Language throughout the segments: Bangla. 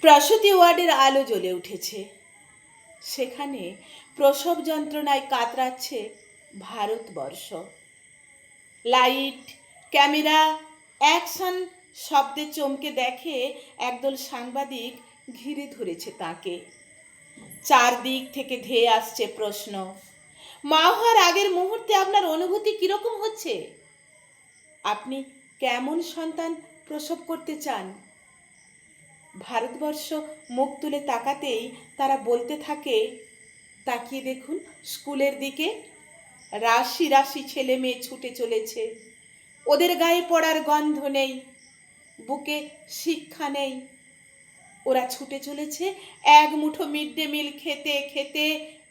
প্রসূতি ওয়ার্ডের আলো জ্বলে উঠেছে। সেখানে প্রসব যন্ত্রণায় কাতরাচ্ছে ভারতবর্ষ। লাইট, ক্যামেরা, অ্যাকশন শব্দে চমকে দেখে একদল সাংবাদিক ঘিরে ধরেছে তাকে। চারদিক থেকে ধেয়ে আসছে প্রশ্ন। মা হওয়ার আগের মুহূর্তে আপনার অনুভূতি কিরকম হচ্ছে? আপনি কেমন সন্তান প্রসব করতে চান? ভারতবর্ষ মুখ তুলে তাকাতেই তারা বলতে থাকে, তাকিয়ে দেখুন স্কুলের দিকে, রাশি রাশি ছেলে মেয়ে ছুটে চলেছে। ওদের গায়ে পড়ার গন্ধ নেই, বুকে শিক্ষা নেই। ওরা ছুটে চলেছে এক মুঠো মিড ডে মিল খেতে খেতে,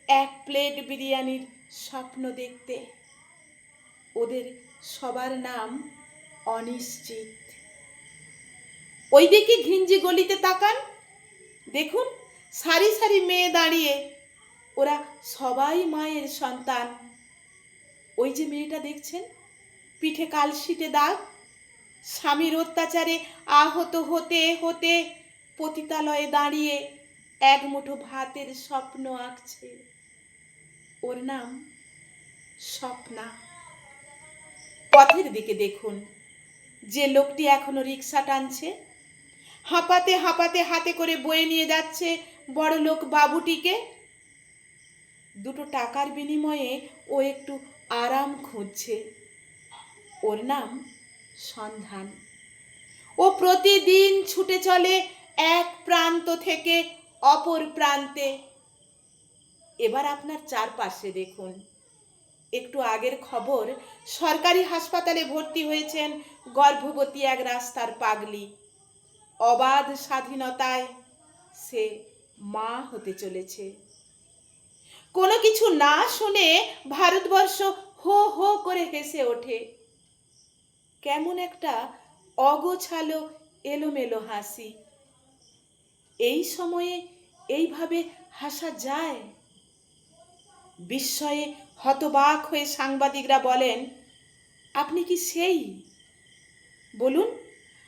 এক প্লেট বিরিয়ানির স্বপ্ন দেখতে। ওদের সবার নাম অনিশ্চিত। ওই দিকে ঘিঞ্জি গলিতে তাকান, দেখুন সারি সারি মেয়ে দাঁড়িয়ে, ওরা সবাই মায়ের সন্তান। ওই যে মেয়েটা দেখছেন, পিঠে কালশিটে দাগ, স্বামীর অত্যাচারে আহত হতে হতে পতিতালয়ে দাঁড়িয়ে এক মুঠো ভাতের স্বপ্ন আঁকছে। ওর নাম স্বপ্না। পথের দিকে দেখুন, যে লোকটি এখনো রিক্সা টানছে, হাঁপাতে হাঁপাতে হাতে করে বয়ে নিয়ে যাচ্ছে বড় লোক বাবুটিকে। দুটো টাকার বিনিময়ে ও একটু আরাম খুঁজছে। ওর নাম সন্ধান। ও প্রতিদিন ছুটে চলে এক প্রান্ত থেকে অপর প্রান্তে। এবার আপনার চারপাশে দেখুন। একটু আগের খবর, সরকারি হাসপাতালে ভর্তি হয়েছেন গর্ভবতী এক রাস্তার পাগলি। অবাধ স্বাধীনতায় সে মা হতে চলেছে। কোনো কিছু না শুনে ভারতবর্ষ হো হো করে হেসে ওঠে। কেমন একটা অগোছালো এলোমেলো হাসি। এই সময়ে এইভাবে হাসা যায়? বিস্ময়ে হতবাক হয়ে সাংবাদিকরা বলেন, আপনি কি সেই? বলুন,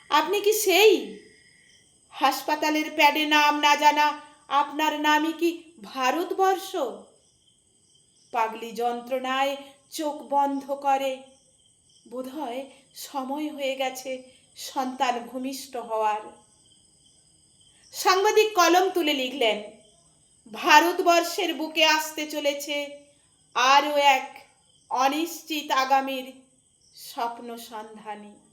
আপনি কি সেই? হাসপাতালের প্যাডে নাম না জানা আপনার নামই কি ভারতবর্ষ? পাগলি যন্ত্রণায় চোখ বন্ধ করে। বোধহয় সময় হয়ে গেছে সন্তান ভূমিষ্ঠ হওয়ার। সাংবাদিক কলম তুলে লিখলেন, ভারতবর্ষের বুকে আসতে চলেছে আরও এক অনিশ্চিত আগামীর স্বপ্ন সন্ধানী।